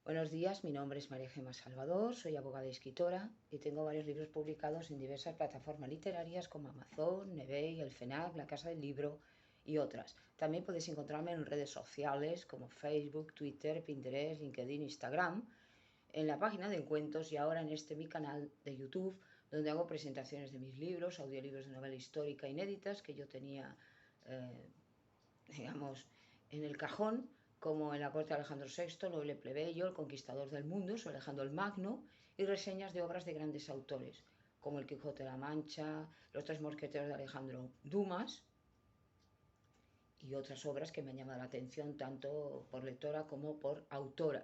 Buenos días, mi nombre es María Gemma Salvador, soy abogada y escritora y tengo varios libros publicados en diversas plataformas literarias como Amazon, eBay, el FNAC, La Casa del Libro y otras. También podéis encontrarme en redes sociales como Facebook, Twitter, Pinterest, LinkedIn, Instagram, en la página de encuentros y ahora en mi canal de YouTube, donde hago presentaciones de mis libros, audiolibros de novela histórica inéditas que yo tenía, eh, digamos, en el cajón, como en la corte de Alejandro VI, Noble Plebeyo, El Conquistador del Mundo, sobre Alejandro el Magno, y reseñas de obras de grandes autores, como El Quijote de la Mancha, Los Tres Mosqueteros de Alejandro Dumas, y otras obras que me han llamado la atención tanto por lectora como por autora.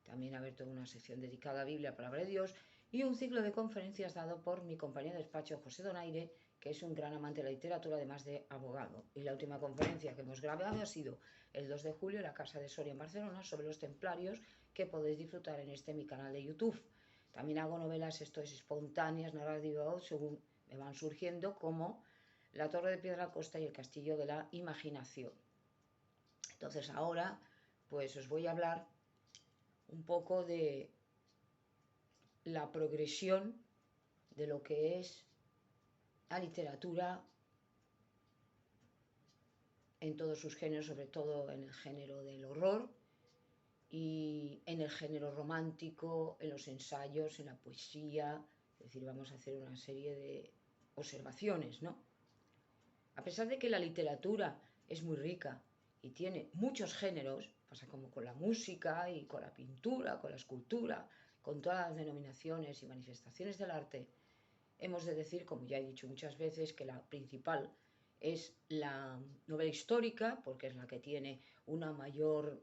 También ha abierto una sección dedicada a Biblia, Palabra de Dios, y un ciclo de conferencias dado por mi compañero de despacho José Donaire, que es un gran amante de la literatura, además de abogado. Y la última conferencia que hemos grabado ha sido el 2 de julio en la Casa de Soria en Barcelona sobre los templarios, que podéis disfrutar en mi canal de YouTube. También hago novelas espontáneas, narrativas, según me van surgiendo, como La Torre de Piedra Costa y El Castillo de la Imaginación. Entonces ahora pues os voy a hablar un poco de la progresión de lo que es la literatura en todos sus géneros, sobre todo en el género del horror y en el género romántico, en los ensayos, en la poesía. Es decir, vamos a hacer una serie de observaciones, ¿no? A pesar de que la literatura es muy rica y tiene muchos géneros, pasa como con la música y con la pintura, con la escultura, con todas las denominaciones y manifestaciones del arte, hemos de decir, como ya he dicho muchas veces, que la principal es la novela histórica, porque es la que tiene una mayor,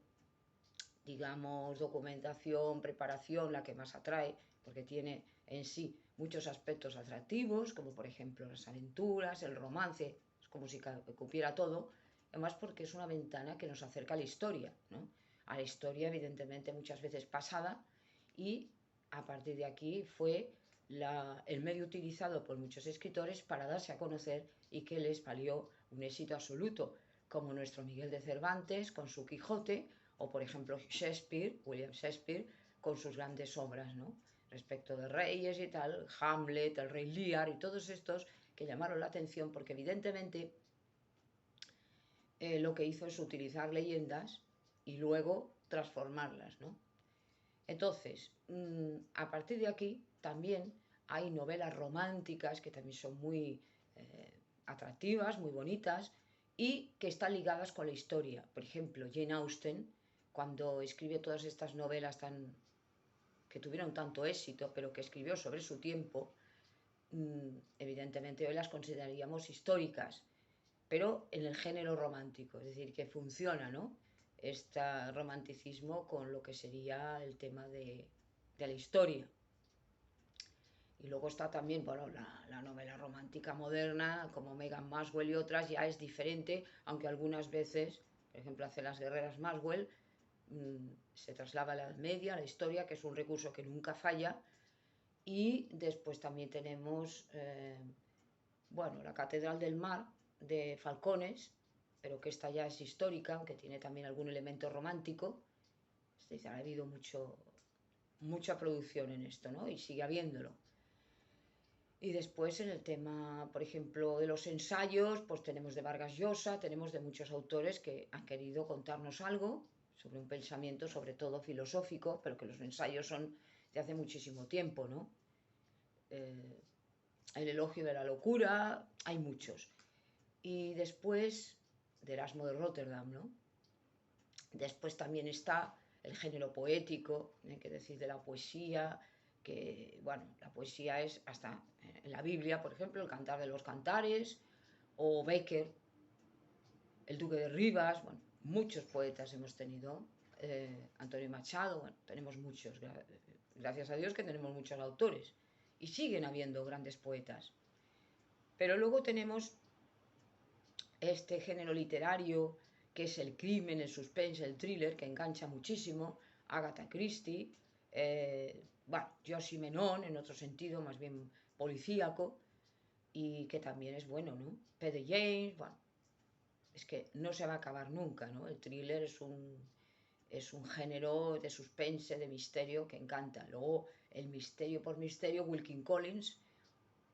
digamos, documentación, preparación, la que más atrae, porque tiene en sí muchos aspectos atractivos, como por ejemplo las aventuras, el romance, es como si cupiera todo, además porque es una ventana que nos acerca a la historia, ¿no? A la historia evidentemente muchas veces pasada, y a partir de aquí fue el medio utilizado por muchos escritores para darse a conocer y que les valió un éxito absoluto, como nuestro Miguel de Cervantes con su Quijote, o por ejemplo Shakespeare, William Shakespeare, con sus grandes obras, ¿no? Respecto de reyes y tal, Hamlet, el rey Lear y todos estos que llamaron la atención porque evidentemente lo que hizo es utilizar leyendas y luego transformarlas, ¿no? Entonces, a partir de aquí también hay novelas románticas que también son muy atractivas, muy bonitas y que están ligadas con la historia. Por ejemplo, Jane Austen, cuando escribe todas estas novelas que tuvieron tanto éxito, pero que escribió sobre su tiempo, evidentemente hoy las consideraríamos históricas, pero en el género romántico, es decir, que funciona, ¿no? Este romanticismo con lo que sería el tema de la historia. Y luego está también, bueno, la novela romántica moderna, como Megan Maswell y otras, ya es diferente, aunque algunas veces, por ejemplo, hace Las Guerreras Maswell, se traslada a la Edad Media, a la historia, que es un recurso que nunca falla. Y después también tenemos, bueno, La Catedral del Mar, de Falcones, pero que esta ya es histórica, aunque tiene también algún elemento romántico. Es decir, ha habido mucha producción en esto, ¿no? Y sigue habiéndolo. Y después en el tema, por ejemplo, de los ensayos, pues tenemos de Vargas Llosa, tenemos de muchos autores que han querido contarnos algo sobre un pensamiento, sobre todo filosófico, pero que los ensayos son de hace muchísimo tiempo, ¿no? Eh, el elogio de la locura, hay muchos. Y después, de Erasmo de Rotterdam, ¿no? Después también está el género poético, hay que decir, de la poesía, que, bueno, la poesía es hasta en la Biblia, por ejemplo, el Cantar de los Cantares, o Becker, el Duque de Rivas, bueno, muchos poetas hemos tenido, Antonio Machado, bueno, tenemos muchos, gracias a Dios que tenemos muchos autores, y siguen habiendo grandes poetas. Pero luego tenemos este género literario que es el crimen, el suspense, el thriller, que engancha muchísimo, Agatha Christie, bueno, Josie Menon, en otro sentido, más bien policíaco, y que también es bueno, ¿no? P.D. James, bueno, es que no se va a acabar nunca, ¿no? El thriller es un género de suspense, de misterio que encanta. Luego, el misterio por misterio, Wilkie Collins,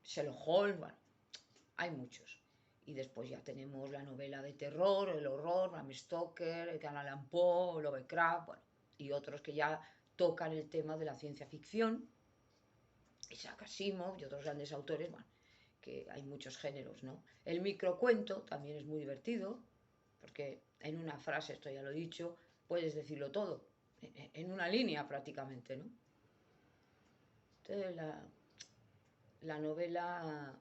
Sherlock Holmes, bueno, hay muchos. Y después ya tenemos la novela de terror, el horror, Bram Stoker, Edgar Allan Poe, Lovecraft, bueno, y otros que ya tocan el tema de la ciencia ficción, Isaac Asimov y otros grandes autores, bueno, que hay muchos géneros, ¿no? El microcuento también es muy divertido, porque en una frase, esto ya lo he dicho, puedes decirlo todo, en una línea prácticamente, ¿no? Entonces la novela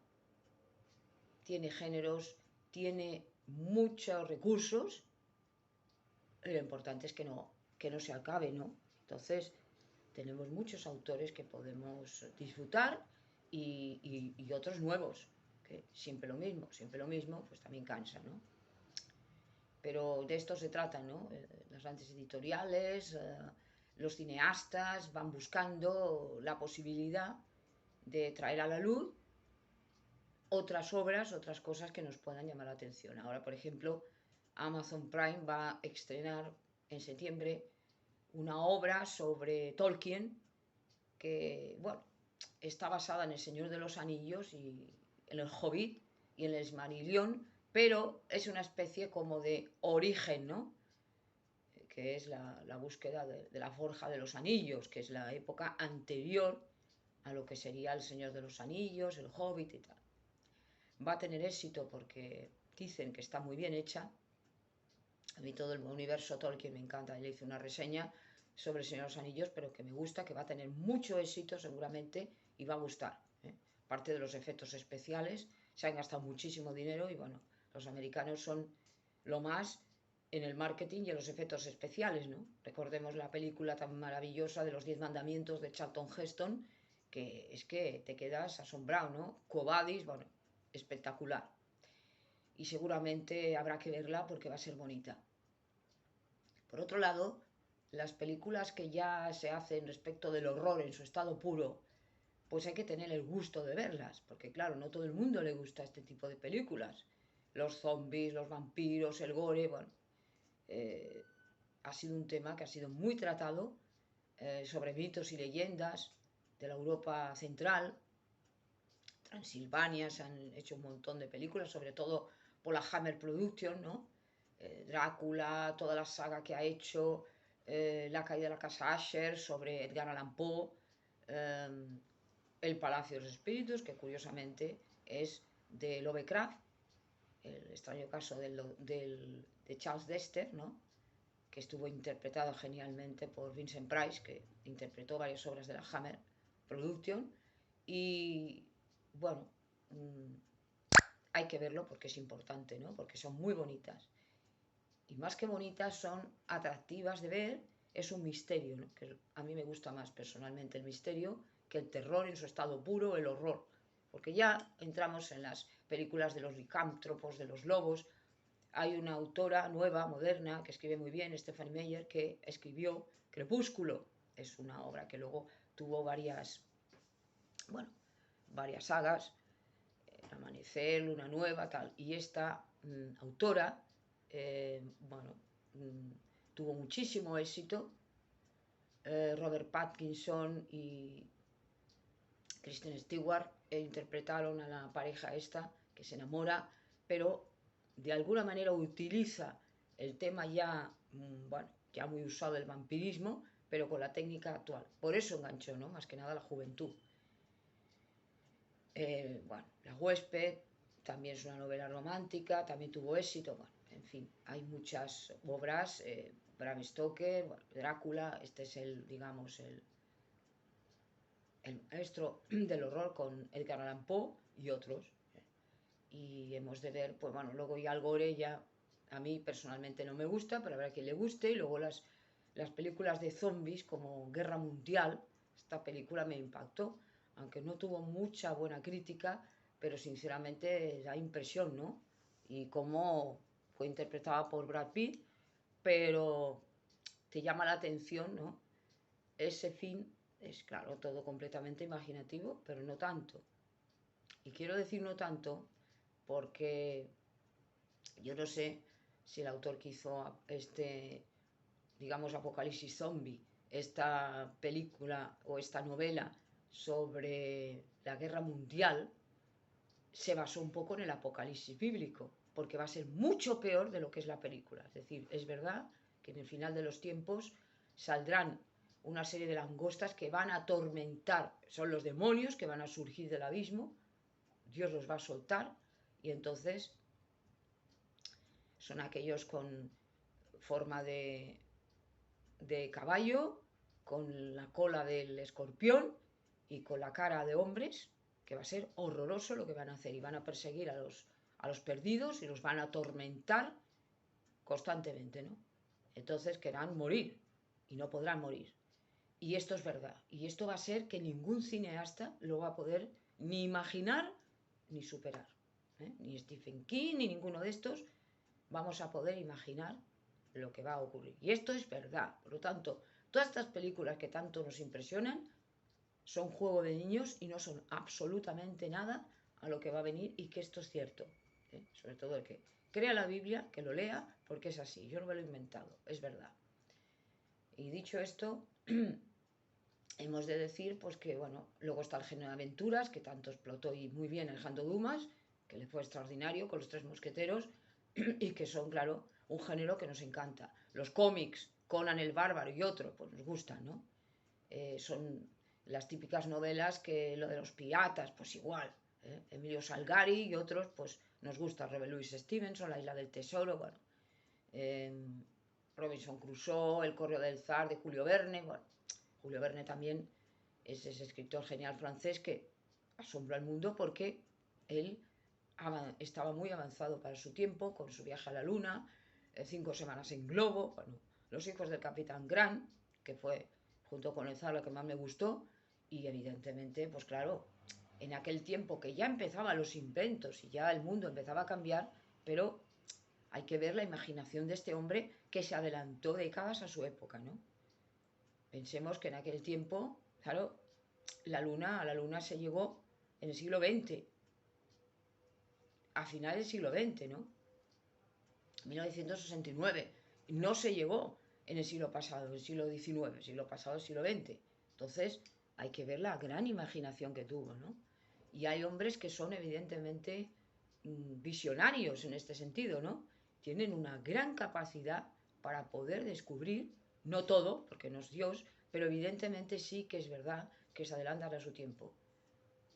tiene géneros, tiene muchos recursos, y lo importante es que no se acabe, ¿no? Entonces, tenemos muchos autores que podemos disfrutar y otros nuevos, que siempre lo mismo, pues también cansa, ¿no? Pero de esto se trata, ¿no? Las grandes editoriales, los cineastas van buscando la posibilidad de traer a la luz otras obras, otras cosas que nos puedan llamar la atención. Ahora, por ejemplo, Amazon Prime va a estrenar en septiembre una obra sobre Tolkien que, bueno, está basada en El Señor de los Anillos y en el Hobbit y en el Silmarillion, pero es una especie como de origen, ¿no? Que es la búsqueda de la forja de los anillos, que es la época anterior a lo que sería el Señor de los Anillos, el Hobbit y tal. Va a tener éxito porque dicen que está muy bien hecha. A mí todo el universo Tolkien me encanta. Le hice una reseña sobre el Señor de los Anillos, pero que me gusta, que va a tener mucho éxito seguramente y va a gustar. Parte de los efectos especiales, se han gastado muchísimo dinero y bueno, los americanos son lo más en el marketing y en los efectos especiales, ¿no? Recordemos la película tan maravillosa de los 10 mandamientos de Charlton Heston, que es que te quedas asombrado, ¿no? Quo Vadis, bueno, espectacular. Y seguramente habrá que verla porque va a ser bonita. Por otro lado, las películas que ya se hacen respecto del horror en su estado puro, pues hay que tener el gusto de verlas, porque claro, no todo el mundo le gusta este tipo de películas. Los zombies, los vampiros, el gore, bueno, ha sido un tema que ha sido muy tratado sobre mitos y leyendas de la Europa central. Transilvania, se han hecho un montón de películas, sobre todo por la Hammer Production, ¿no? Drácula, toda la saga que ha hecho, La caída de la casa Asher, sobre Edgar Allan Poe, El Palacio de los Espíritus, que curiosamente es de Lovecraft, el extraño caso de Charles Dexter, ¿no? Que estuvo interpretado genialmente por Vincent Price, que interpretó varias obras de la Hammer Production. Y bueno, hay que verlo porque es importante, ¿no? Porque son muy bonitas. Y más que bonitas, son atractivas de ver. Es un misterio, ¿no? Que a mí me gusta más personalmente el misterio que el terror en su estado puro, el horror. Porque ya entramos en las películas de los licántropos, de los lobos. Hay una autora nueva, moderna, que escribe muy bien, Stephanie Meyer, que escribió Crepúsculo. Es una obra que luego tuvo varias sagas, El Amanecer, Luna Nueva, tal. Y esta autora, tuvo muchísimo éxito. Robert Pattinson y Kristen Stewart interpretaron a la pareja esta que se enamora, pero de alguna manera utiliza el tema ya, ya muy usado del vampirismo, pero con la técnica actual. Por eso enganchó, ¿no? Más que nada la juventud. La huésped también es una novela romántica, también tuvo éxito. Bueno, en fin, hay muchas obras. Bram Stoker, Drácula, este es digamos, el maestro del horror con Edgar Allan Poe y otros. Y hemos de ver, pues bueno, luego ya el gore ya a mí personalmente no me gusta, pero habrá quien le guste. Y luego las películas de zombies como Guerra Mundial, esta película me impactó, aunque no tuvo mucha buena crítica, pero sinceramente da impresión, ¿no? Y cómo fue interpretada por Brad Pitt, pero te llama la atención, ¿no? Ese fin es, claro, todo completamente imaginativo, pero no tanto. Y quiero decir no tanto porque yo no sé si el autor que hizo digamos, Apocalipsis Zombie, esta película o esta novela sobre la guerra mundial, se basó un poco en el apocalipsis bíblico, porque va a ser mucho peor de lo que es la película. Es decir, es verdad que en el final de los tiempos saldrán una serie de langostas que van a atormentar, son los demonios que van a surgir del abismo, Dios los va a soltar y entonces son aquellos con forma de caballo, con la cola del escorpión y con la cara de hombres, que va a ser horroroso lo que van a hacer y van a perseguir a los perdidos y los van a atormentar constantemente, ¿no? Entonces querrán morir y no podrán morir. Y esto es verdad. Y esto va a ser que ningún cineasta lo va a poder ni imaginar ni superar. Ni Stephen King ni ninguno de estos vamos a poder imaginar lo que va a ocurrir. Y esto es verdad. Por lo tanto, todas estas películas que tanto nos impresionan son juego de niños y no son absolutamente nada a lo que va a venir y que esto es cierto. Sobre todo el que crea la Biblia, que lo lea, porque es así. Yo no me lo he inventado, es verdad. Y dicho esto, hemos de decir pues que, bueno, luego está el género de aventuras, que tanto explotó y muy bien Alejandro Dumas, que le fue extraordinario con los Tres Mosqueteros, y que son, claro, un género que nos encanta. Los cómics, Conan el Bárbaro y otros, pues nos gustan, ¿no? Son las típicas novelas que lo de los piratas, pues igual. Emilio Salgari y otros, pues nos gusta. Robert Louis Stevenson, La Isla del Tesoro, bueno. Robinson Crusoe, El Correo del Zar de Julio Verne, bueno. Julio Verne también es ese escritor genial francés que asombró al mundo porque él estaba muy avanzado para su tiempo, con su viaje a la luna, 5 semanas en globo, bueno, Los hijos del capitán Grant, que fue junto con el Zar lo que más me gustó, y evidentemente, pues claro, en aquel tiempo que ya empezaban los inventos y ya el mundo empezaba a cambiar, pero hay que ver la imaginación de este hombre que se adelantó décadas a su época, ¿no? Pensemos que en aquel tiempo, claro, a la luna se llegó en el siglo XX, a finales del siglo XX, ¿no? 1969. No se llegó en el siglo pasado, en el siglo XIX, siglo pasado, el siglo XX. Entonces, hay que ver la gran imaginación que tuvo, ¿no? Y hay hombres que son evidentemente visionarios en este sentido, ¿no? Tienen una gran capacidad para poder descubrir, no todo, porque no es Dios, pero evidentemente sí que es verdad que se adelantan a su tiempo.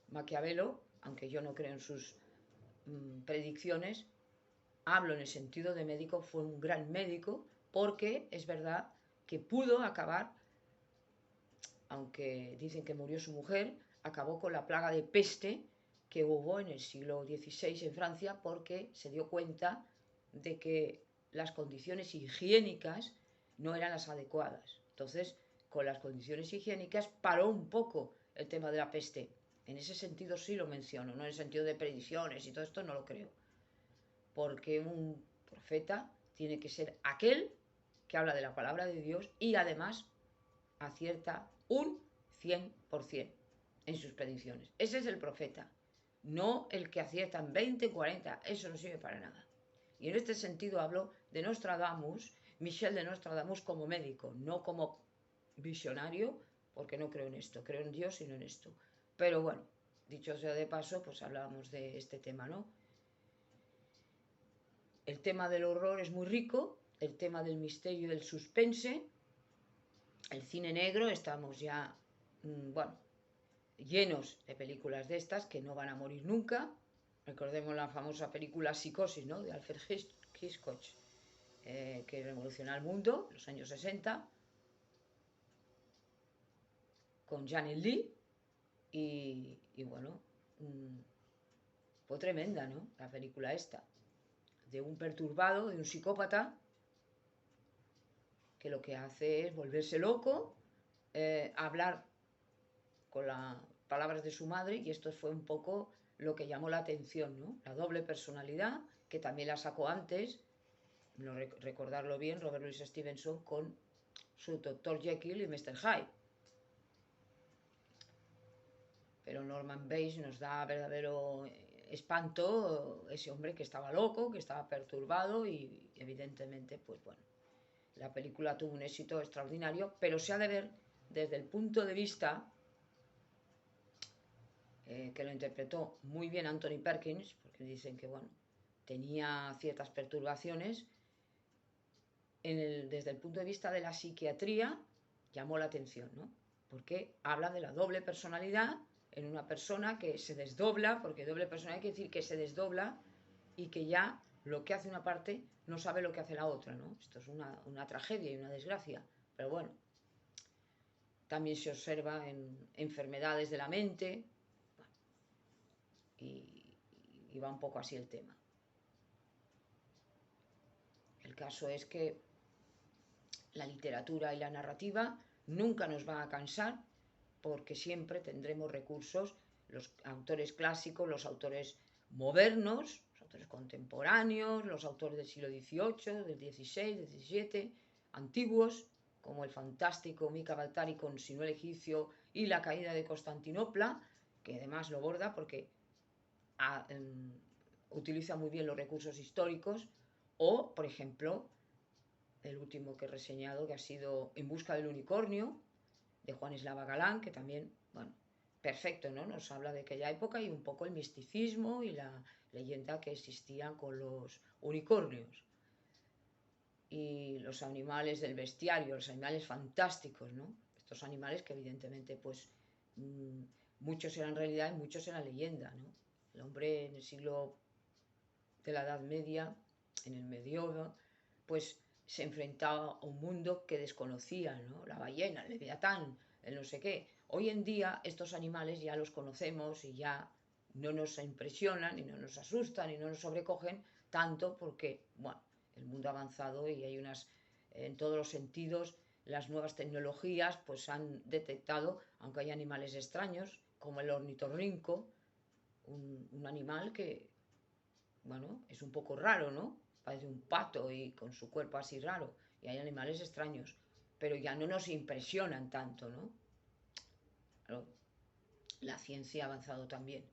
Maquiavelo, aunque yo no creo en sus predicciones, hablo en el sentido de médico, fue un gran médico porque es verdad que pudo acabar, aunque dicen que murió su mujer, acabó con la plaga de peste que hubo en el siglo XVI en Francia porque se dio cuenta de que las condiciones higiénicas no eran las adecuadas. Entonces, con las condiciones higiénicas paró un poco el tema de la peste. En ese sentido sí lo menciono, no en el sentido de predicciones y todo esto no lo creo. Porque un profeta tiene que ser aquel que habla de la palabra de Dios y además acierta un 100% en sus predicciones. Ese es el profeta, no el que acierta en 20, 40, eso no sirve para nada. Y en este sentido hablo de Nostradamus, Michel de Nostradamus como médico, no como visionario, porque no creo en esto, creo en Dios y no en esto. Pero bueno, dicho sea de paso, pues hablábamos de este tema, ¿no? El tema del horror es muy rico, el tema del misterio y del suspense. El cine negro, estamos ya, bueno, llenos de películas de estas que no van a morir nunca. Recordemos la famosa película Psicosis, ¿no? De Alfred Hitchcock, que revolucionó el mundo en los años 60, con Janet Leigh. Y bueno, fue tremenda, ¿no? La película esta, de un perturbado, de un psicópata, que lo que hace es volverse loco, hablar con las palabras de su madre, y esto fue un poco lo que llamó la atención, ¿no? La doble personalidad, que también la sacó antes, no recordarlo bien, Robert Louis Stevenson con su Dr. Jekyll y Mr. Hyde. Pero Norman Bates nos da verdadero espanto, ese hombre que estaba loco, que estaba perturbado y evidentemente, pues bueno, La película tuvo un éxito extraordinario, pero se ha de ver desde el punto de vista que lo interpretó muy bien Anthony Perkins, porque dicen que, bueno, tenía ciertas perturbaciones. Desde el punto de vista de la psiquiatría, llamó la atención, ¿no? Porque habla de la doble personalidad en una persona que se desdobla, porque doble personalidad quiere decir que se desdobla y que ya lo que hace una parte no sabe lo que hace la otra, ¿no? Esto es una tragedia y una desgracia, pero bueno, también se observa en enfermedades de la mente, bueno, y va un poco así el tema. El caso es que la literatura y la narrativa nunca nos van a cansar, porque siempre tendremos recursos, los autores clásicos, los autores modernos, los autores contemporáneos, los autores del siglo XVIII, del XVI, del XVII, antiguos, como el fantástico Mika Baltari con Sinuel egipcio y la caída de Constantinopla, que además lo borda porque utiliza muy bien los recursos históricos, o, por ejemplo, el último que he reseñado, que ha sido En busca del unicornio, de Juan Eslava Galán, que también, bueno, perfecto, ¿no? Nos habla de aquella época y un poco el misticismo y la leyenda que existía con los unicornios. Y los animales del bestiario, los animales fantásticos, ¿no? Estos animales que evidentemente, pues, muchos eran realidad y muchos eran leyenda, ¿no? El hombre en el siglo de la Edad Media, en el medievo, pues se enfrentaba a un mundo que desconocía, ¿no? La ballena, el leviatán, el no sé qué. Hoy en día estos animales ya los conocemos y ya no nos impresionan y no nos asustan y no nos sobrecogen tanto porque, bueno, el mundo ha avanzado y hay en todos los sentidos, las nuevas tecnologías pues han detectado, aunque hay animales extraños, como el ornitorrinco, un animal que, bueno, es un poco raro, ¿no? Parece un pato y con su cuerpo así raro. Y hay animales extraños, pero ya no nos impresionan tanto, ¿no? Claro, la ciencia ha avanzado también.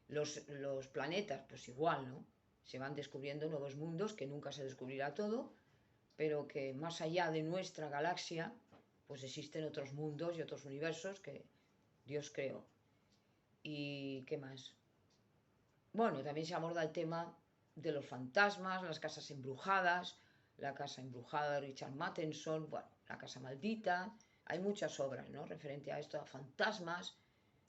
Los planetas, pues igual, ¿no? Se van descubriendo nuevos mundos, que nunca se descubrirá todo, pero que más allá de nuestra galaxia, pues existen otros mundos y otros universos que Dios creó. ¿Y qué más? Bueno, también se aborda el tema de los fantasmas, las casas embrujadas, la casa embrujada de Richard Matheson, bueno, la casa maldita. Hay muchas obras, ¿no? Referente a esto, a fantasmas,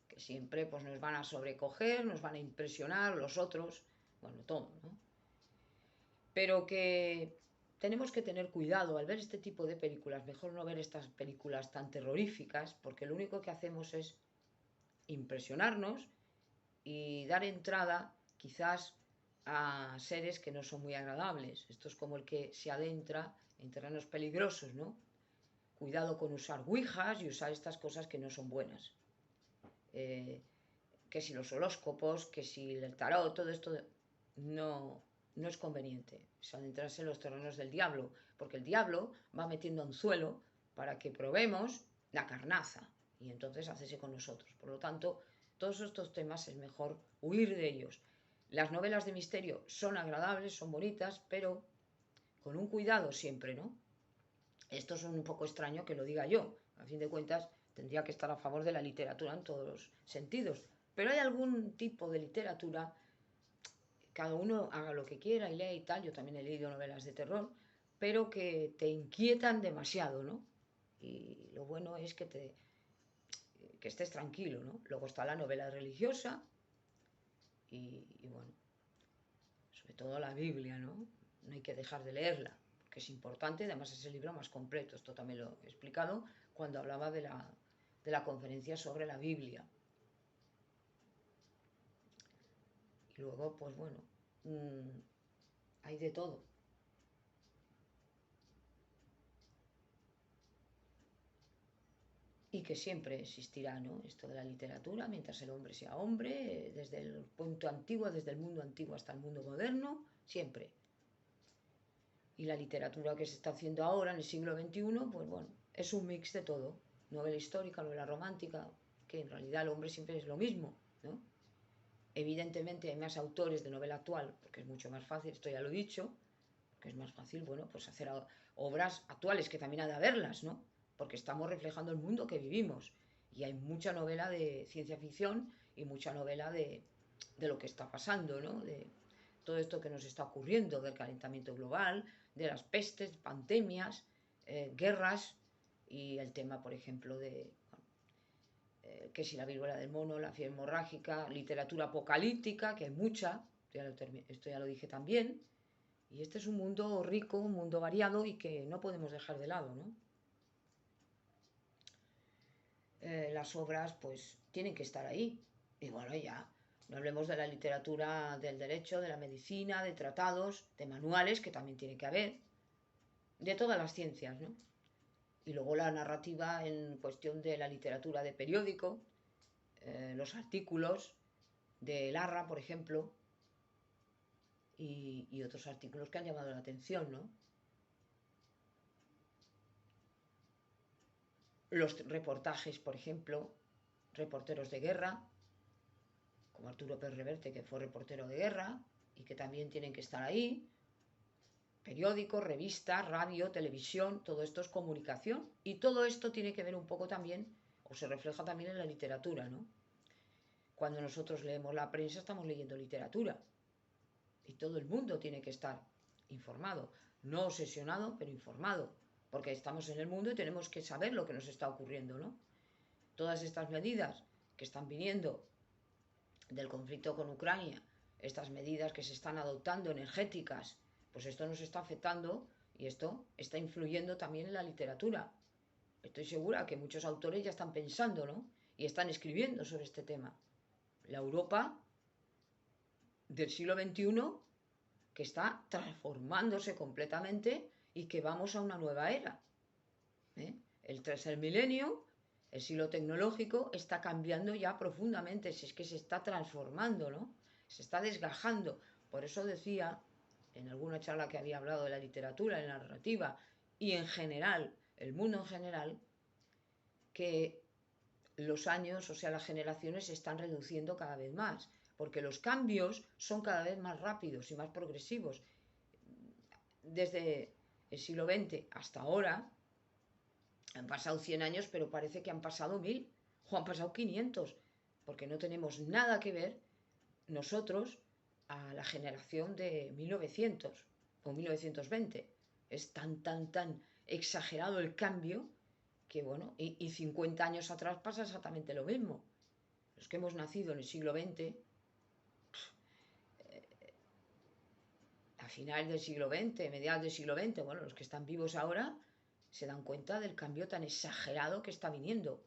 que siempre pues, nos van a sobrecoger, nos van a impresionar, los otros, bueno, todo, ¿no? Pero que tenemos que tener cuidado al ver este tipo de películas, mejor no ver estas películas tan terroríficas, porque lo único que hacemos es impresionarnos y dar entrada quizás a seres que no son muy agradables. Esto es como el que se adentra en terrenos peligrosos, ¿no? Cuidado con usar ouijas y usar estas cosas que no son buenas. Que si los horóscopos, que si el tarot, todo esto no es conveniente. Es adentrarse en los terrenos del diablo, porque el diablo va metiendo anzuelo para que probemos la carnaza y entonces hacerse con nosotros. Por lo tanto, todos estos temas es mejor huir de ellos. Las novelas de misterio son agradables, son bonitas, pero con un cuidado siempre, ¿no? Esto es un poco extraño que lo diga yo. A fin de cuentas, tendría que estar a favor de la literatura en todos los sentidos. Pero hay algún tipo de literatura, cada uno haga lo que quiera y lea y tal. Yo también he leído novelas de terror, pero que te inquietan demasiado, ¿no? Y lo bueno es que estés tranquilo, ¿no? Luego está la novela religiosa y bueno, sobre todo la Biblia, ¿no? No hay que dejar de leerla, porque es importante, además es el libro más completo, esto también lo he explicado cuando hablaba de la conferencia sobre la Biblia. Y luego, pues bueno, hay de todo. Y que siempre existirá, ¿no? Esto de la literatura, mientras el hombre sea hombre, desde el punto antiguo, desde el mundo antiguo hasta el mundo moderno, siempre. Y la literatura que se está haciendo ahora, en el siglo XXI, pues bueno, es un mix de todo. Novela histórica, novela romántica, que en realidad el hombre siempre es lo mismo, ¿no? Evidentemente hay más autores de novela actual, porque es mucho más fácil, esto ya lo he dicho, porque es más fácil, bueno, pues hacer obras actuales, que también ha de haberlas, ¿no? Porque estamos reflejando el mundo que vivimos. Y hay mucha novela de ciencia ficción y mucha novela de lo que está pasando, ¿no? De todo esto que nos está ocurriendo, del calentamiento global, de las pestes, pandemias, guerras y el tema, por ejemplo, de que si la viruela del mono, la fiebre hemorrágica, literatura apocalíptica, que hay mucha, esto ya lo dije también, y este es un mundo rico, un mundo variado y que no podemos dejar de lado, ¿no? Las obras pues tienen que estar ahí. Y bueno, ya, no hablemos de la literatura del derecho, de la medicina, de tratados, de manuales, que también tiene que haber, de todas las ciencias, ¿no? Y luego la narrativa en cuestión de la literatura de periódico, los artículos de Larra, por ejemplo, y otros artículos que han llamado la atención, ¿no? Los reportajes, por ejemplo, reporteros de guerra, como Arturo Pérez Reverte, que fue reportero de guerra y que también tienen que estar ahí. Periódicos, revistas, radio, televisión, todo esto es comunicación y todo esto tiene que ver un poco también, o se refleja también en la literatura, ¿no? Cuando nosotros leemos la prensa estamos leyendo literatura y todo el mundo tiene que estar informado, no obsesionado, pero informado, porque estamos en el mundo y tenemos que saber lo que nos está ocurriendo, ¿no? Todas estas medidas que están viniendo del conflicto con Ucrania, estas medidas que se están adoptando energéticas, pues esto nos está afectando y esto está influyendo también en la literatura. Estoy segura que muchos autores ya están pensando, ¿no? Y están escribiendo sobre este tema. La Europa del siglo XXI que está transformándose completamente y que vamos a una nueva era. El tercer milenio, el siglo tecnológico, está cambiando ya profundamente, si es que se está transformando, ¿no? Se está desgajando. Por eso decía, en alguna charla que había hablado de la literatura, de la narrativa, y en general, el mundo en general, que los años, o sea, las generaciones se están reduciendo cada vez más, porque los cambios son cada vez más rápidos y más progresivos. Desde el siglo XX hasta ahora, han pasado 100 años, pero parece que han pasado 1000 o han pasado 500, porque no tenemos nada que ver nosotros a la generación de 1900 o 1920. Es tan exagerado el cambio que, bueno, y 50 años atrás pasa exactamente lo mismo. Los que hemos nacido en el siglo XX, a finales del siglo XX, mediados del siglo XX, bueno, los que están vivos ahora se dan cuenta del cambio tan exagerado que está viniendo.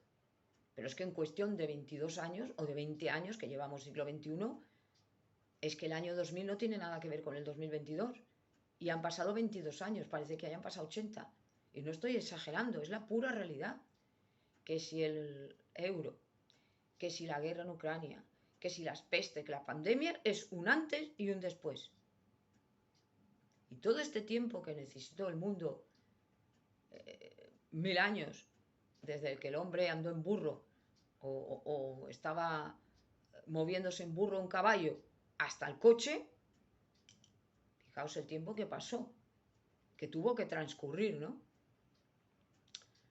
Pero es que en cuestión de 22 años o de 20 años que llevamos siglo XXI, es que el año 2000 no tiene nada que ver con el 2022. Y han pasado 22 años, parece que hayan pasado 80. Y no estoy exagerando, es la pura realidad. Que si el euro, que si la guerra en Ucrania, que si las pestes, que la pandemia, es un antes y un después. Y todo este tiempo que necesitó el mundo, 1000 años, desde que el hombre andó en burro o estaba moviéndose en burro o en caballo hasta el coche, fijaos el tiempo que pasó, que tuvo que transcurrir, ¿no?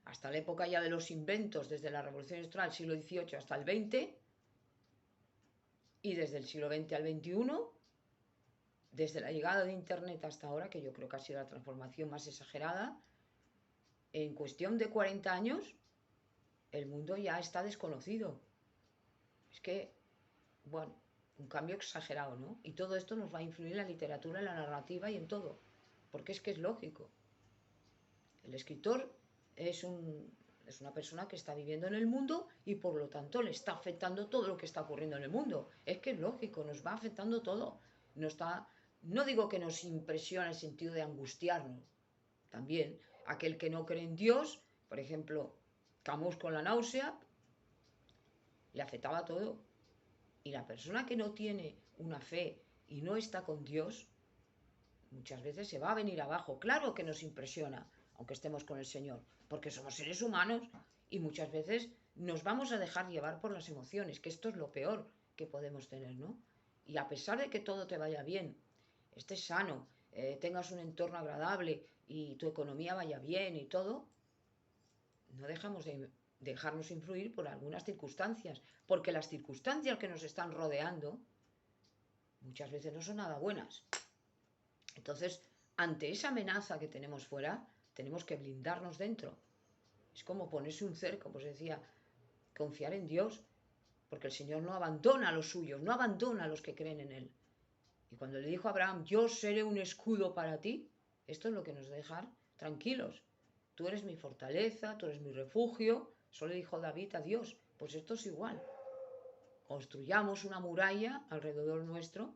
Hasta la época ya de los inventos, desde la Revolución Industrial, siglo XVIII hasta el XX, y desde el siglo XX al XXI, desde la llegada de Internet hasta ahora, que yo creo que ha sido la transformación más exagerada, en cuestión de 40 años, el mundo ya está desconocido. Es que, bueno, un cambio exagerado, ¿no? Y todo esto nos va a influir en la literatura, en la narrativa y en todo, porque es que es lógico. El escritor es una persona que está viviendo en el mundo y por lo tanto le está afectando todo lo que está ocurriendo en el mundo. Es que es lógico, nos va afectando todo. No digo que nos impresiona en el sentido de angustiarnos. También aquel que no cree en Dios, por ejemplo, Camus con la náusea, le afectaba todo. Y la persona que no tiene una fe y no está con Dios, muchas veces se va a venir abajo. Claro que nos impresiona, aunque estemos con el Señor, porque somos seres humanos y muchas veces nos vamos a dejar llevar por las emociones, que esto es lo peor que podemos tener, ¿no? Y a pesar de que todo te vaya bien, estés sano, tengas un entorno agradable y tu economía vaya bien y todo, no dejamos de dejarnos influir por algunas circunstancias, porque las circunstancias que nos están rodeando muchas veces no son nada buenas. Entonces, ante esa amenaza que tenemos fuera, tenemos que blindarnos dentro. Es como ponerse un cerco, pues decía, confiar en Dios, porque el Señor no abandona a los suyos, no abandona a los que creen en Él. Y cuando le dijo a Abraham, yo seré un escudo para ti, esto es lo que nos deja tranquilos. Tú eres mi fortaleza, tú eres mi refugio. Eso le dijo David a Dios. Pues esto es igual. Construyamos una muralla alrededor nuestro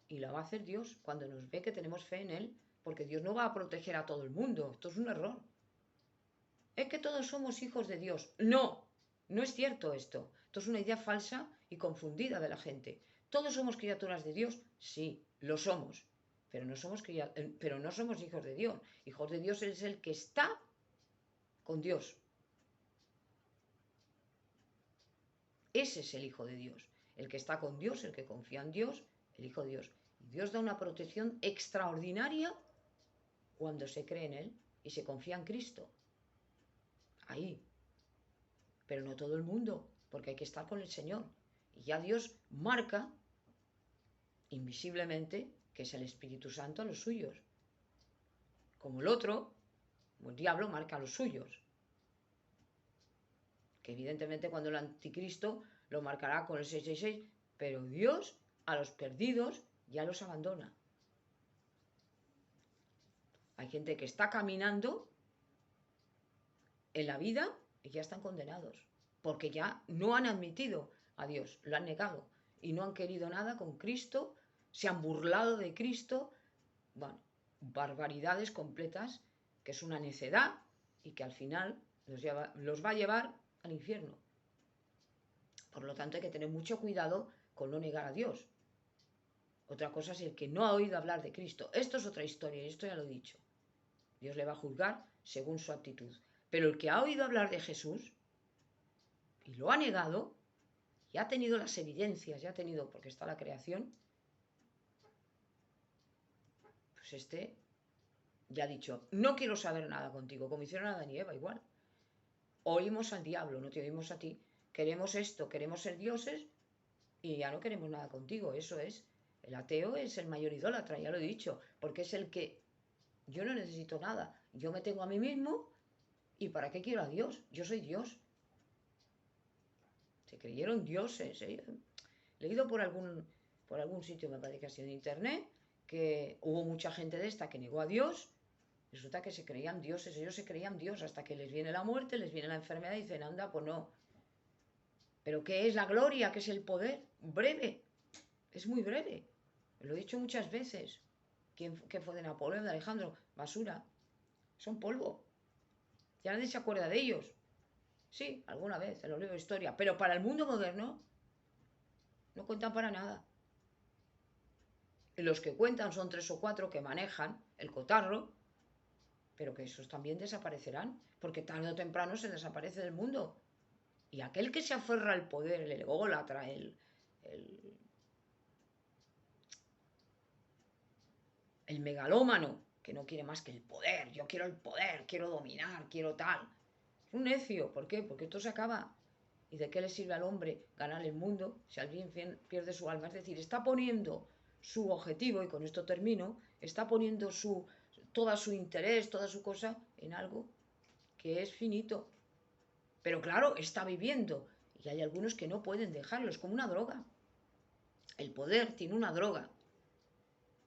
y la va a hacer Dios cuando nos ve que tenemos fe en Él, porque Dios no va a proteger a todo el mundo. Esto es un error. Es que todos somos hijos de Dios. No, no es cierto esto. Esto es una idea falsa y confundida de la gente. ¿Todos somos criaturas de Dios? Sí, lo somos. Pero no somos hijos de Dios. Hijos de Dios es el que está con Dios. Ese es el Hijo de Dios. El que está con Dios, el que confía en Dios, el Hijo de Dios. Y Dios da una protección extraordinaria cuando se cree en Él y se confía en Cristo. Ahí. Pero no todo el mundo, porque hay que estar con el Señor. Y ya Dios marca invisiblemente que es el Espíritu Santo a los suyos. Como el otro, como el diablo, marca a los suyos. Que evidentemente cuando el anticristo lo marcará con el 666, pero Dios a los perdidos ya los abandona. Hay gente que está caminando en la vida y ya están condenados, porque ya no han admitido a Dios, lo han negado y no han querido nada con Cristo, se han burlado de Cristo, bueno, barbaridades completas, que es una necedad y que al final los va a llevar al infierno. Por lo tanto hay que tener mucho cuidado con no negar a Dios. Otra cosa es el que no ha oído hablar de Cristo. Esto es otra historia y esto ya lo he dicho. Dios le va a juzgar según su actitud. Pero el que ha oído hablar de Jesús y lo ha negado, y ha tenido las evidencias, ya ha tenido, porque está la creación, pues este ya ha dicho, no quiero saber nada contigo, como hicieron a Adán y Eva igual. Oímos al diablo, no te oímos a ti. Queremos esto, queremos ser dioses y ya no queremos nada contigo. Eso es. El ateo es el mayor idólatra, ya lo he dicho, porque es el que yo no necesito nada. Yo me tengo a mí mismo y ¿para qué quiero a Dios? Yo soy Dios. Se creyeron dioses. He leído por algún sitio, me parece que ha sido en internet, que hubo mucha gente de esta que negó a Dios. Resulta que se creían dioses, ellos se creían Dios hasta que les viene la muerte, les viene la enfermedad y dicen, anda, pues no. ¿Pero qué es la gloria? ¿Qué es el poder? Breve, es muy breve. Lo he dicho muchas veces. ¿Qué fue de Napoleón, de Alejandro? Basura. Son polvo. Ya nadie se acuerda de ellos. Sí, alguna vez en los libros de historia. Pero para el mundo moderno no cuentan para nada. Y los que cuentan son 3 o 4 que manejan el cotarro, pero que esos también desaparecerán, porque tarde o temprano se desaparece del mundo. Y aquel que se aferra al poder, el ególatra, el megalómano, que no quiere más que el poder, yo quiero el poder, quiero dominar, quiero tal. Es un necio, ¿por qué? Porque esto se acaba. ¿Y de qué le sirve al hombre ganar el mundo si alguien pierde su alma? Es decir, está poniendo su objetivo, y con esto termino, está poniendo toda su interés, toda su cosa en algo que es finito. Pero claro, está viviendo. Y hay algunos que no pueden dejarlo, es como una droga. El poder tiene una droga.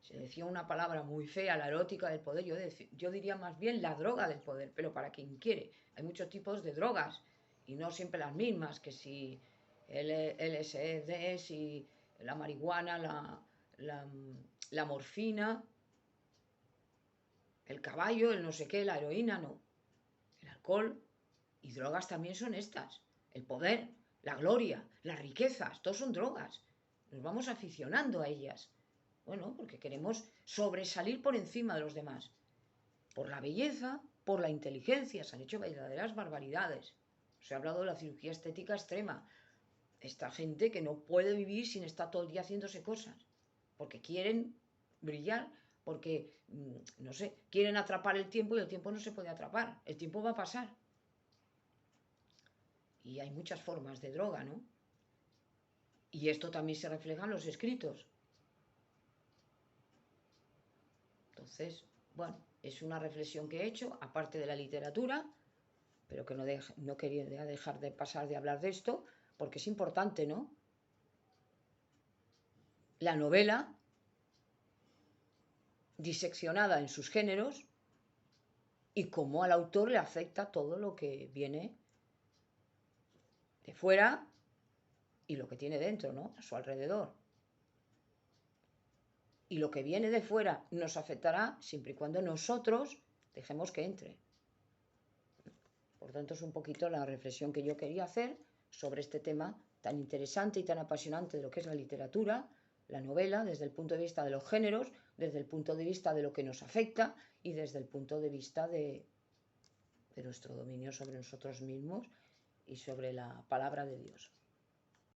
Se decía una palabra muy fea, la erótica del poder, yo diría más bien la droga del poder, pero para quien quiere. Hay muchos tipos de drogas y no siempre las mismas, que si el LSD, si la marihuana, la morfina, el caballo, el no sé qué, la heroína, no. El alcohol y drogas también son estas. El poder, la gloria, las riquezas, todos son drogas. Nos vamos aficionando a ellas. Bueno, porque queremos sobresalir por encima de los demás. Por la belleza, por la inteligencia. Se han hecho verdaderas barbaridades. Se ha hablado de la cirugía estética extrema. Esta gente que no puede vivir sin estar todo el día haciéndose cosas. Porque quieren brillar porque, no sé, quieren atrapar el tiempo y el tiempo no se puede atrapar, el tiempo va a pasar. Y hay muchas formas de droga, ¿no? Y esto también se refleja en los escritos. Entonces, bueno, es una reflexión que he hecho, aparte de la literatura, pero que no quería dejar de pasar de hablar de esto, porque es importante, ¿no? La novela, diseccionada en sus géneros, y cómo al autor le afecta todo lo que viene de fuera y lo que tiene dentro, ¿no? A su alrededor. Y lo que viene de fuera nos afectará siempre y cuando nosotros dejemos que entre. Por tanto, es un poquito la reflexión que yo quería hacer sobre este tema tan interesante y tan apasionante de lo que es la literatura, la novela, desde el punto de vista de los géneros, desde el punto de vista de lo que nos afecta y desde el punto de vista de nuestro dominio sobre nosotros mismos y sobre la palabra de Dios.